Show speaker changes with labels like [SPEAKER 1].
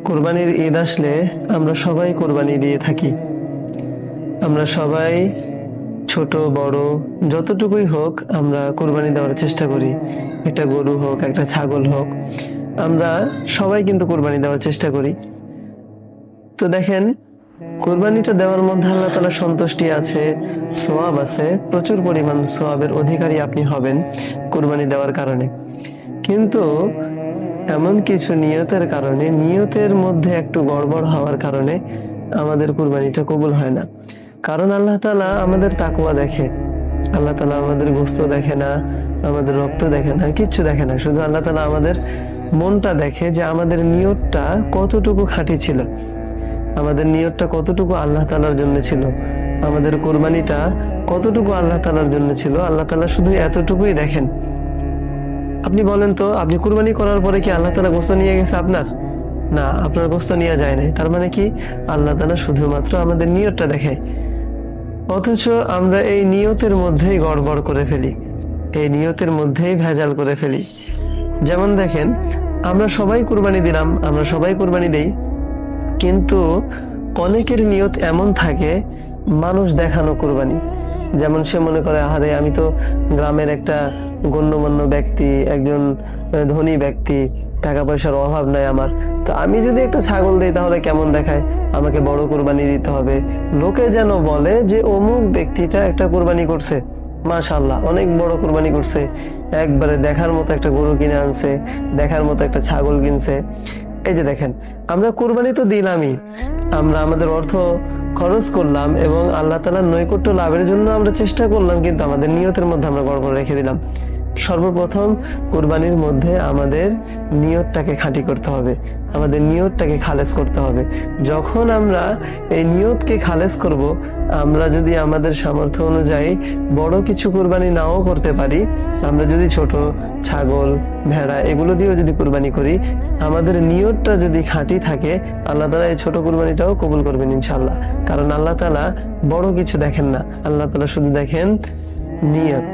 [SPEAKER 1] কোরবানির ঈদ আসলে আমরা সবাই কোরবানি দিয়ে থাকি। আমরা সবাই ছোট বড় যতটুকুই হোক আমরা কোরবানি দেওয়ার চেষ্টা করি। একটা গরু হোক, একটা ছাগল হোক, আমরা সবাই কিন্তু কোরবানি দেওয়ার চেষ্টা করি। তো দেখেন, কোরবানিটা দেওয়ার মধ্যে আল্লাহ তাআলার সন্তুষ্টি আছে, সওয়াব আছে, প্রচুর পরিমাণ সওয়াবের অধিকারী আপনি হবেন কোরবানি দেওয়ার কারণে। কিন্তু এমন কিছু নিয়তের কারণে, নিয়তের মধ্যে একটু গড়বড় হওয়ার কারণে আমাদের কুরবানিটা কবুল হয় না। কারণ আল্লাহ তাআলা আমাদের তাকওয়া দেখে। আল্লাহ তাআলা আমাদের গোশত দেখে না, আমাদের রক্ত দেখে না, কিচ্ছু দেখে না। শুধু আল্লাহ তাআলা আমাদের মনটা দেখে, যে আমাদের নিয়তটা কতটুকু খাঁটি ছিল, আমাদের নিয়তটা কতটুকু আল্লাহ তাআলার জন্য ছিল, আমাদের কোরবানিটা কতটুকু আল্লাহ তাআলার জন্য ছিল। আল্লাহ তাআলা শুধু এতটুকুই দেখেন। আপনি বলেন তো, আপনি কুরবানি করার পরে কি আল্লাহ তাআলা গোশত নিয়ে গেছে আপনার? না, আপনার গোশত নিয়ে যায় নাই। তার মানে কি, আল্লাহ তাআলা শুধুমাত্র আমাদের নিয়তটা দেখে। অথচ আমরা এই নিয়তের মধ্যেই গড়বড় করে ফেলি, এই নিয়তের মধ্যেই ভেজাল করে ফেলি। যেমন দেখেন, আমরা সবাই কুরবানি দিলাম, আমরা সবাই কুরবানি দেই, কিন্তু অনেকের নিয়ত এমন থাকে মানুষ দেখানো কুরবানি। যেমন সে মনে করে, আরে আমি তো গ্রামের একটা গণ্যমান্য ব্যক্তি, একজন ধনী ব্যক্তি, টাকা পয়সার অভাব নাই আমার, তো আমি যদি একটা ছাগল দিই তাহলে কেমন দেখায়, আমাকে বড় কুরবানি দিতে হবে, লোকে যেন বলে যে অমুক ব্যক্তিটা একটা কুরবানি করছে, মাশাআল্লাহ অনেক বড় কুরবানি করছে, একবারে দেখার মতো একটা গরু কিনে আনছে, দেখার মতো একটা ছাগল কিনছে। এই যে দেখেন, আমরা কুরবানি তো দিলামই, আমরা আমাদের অর্থ খরচ করলাম এবং আল্লাহ তাআলার নৈকট্য লাভের জন্য আমরা চেষ্টা করলাম, কিন্তু আমাদের নিয়তের মধ্যে আমরা গড়বড় রেখে দিলাম। সর্বপ্রথম কুরবানির মধ্যে আমাদের নিয়তটাকে খাঁটি করতে হবে, আমাদের নিয়তটাকে খালেস করতে হবে। যখন আমরা এই নিয়তকে খালেস করব, আমরা যদি আমাদের সামর্থ্য অনুযায়ী বড় কিছু কুরবানি নাও করতে পারি, আমরা যদি ছোট ছাগল ভেড়া এগুলো দিয়েও যদি কুরবানি করি, আমাদের নিয়তটা যদি খাঁটি থাকে, আল্লাহ তাআলা এই ছোট কুরবানিটাও কবুল করবেন ইনশাআল্লাহ। কারণ আল্লাহ তাআলা বড় কিছু দেখেন না, আল্লাহ তাআলা শুধু দেখেন নিয়ত।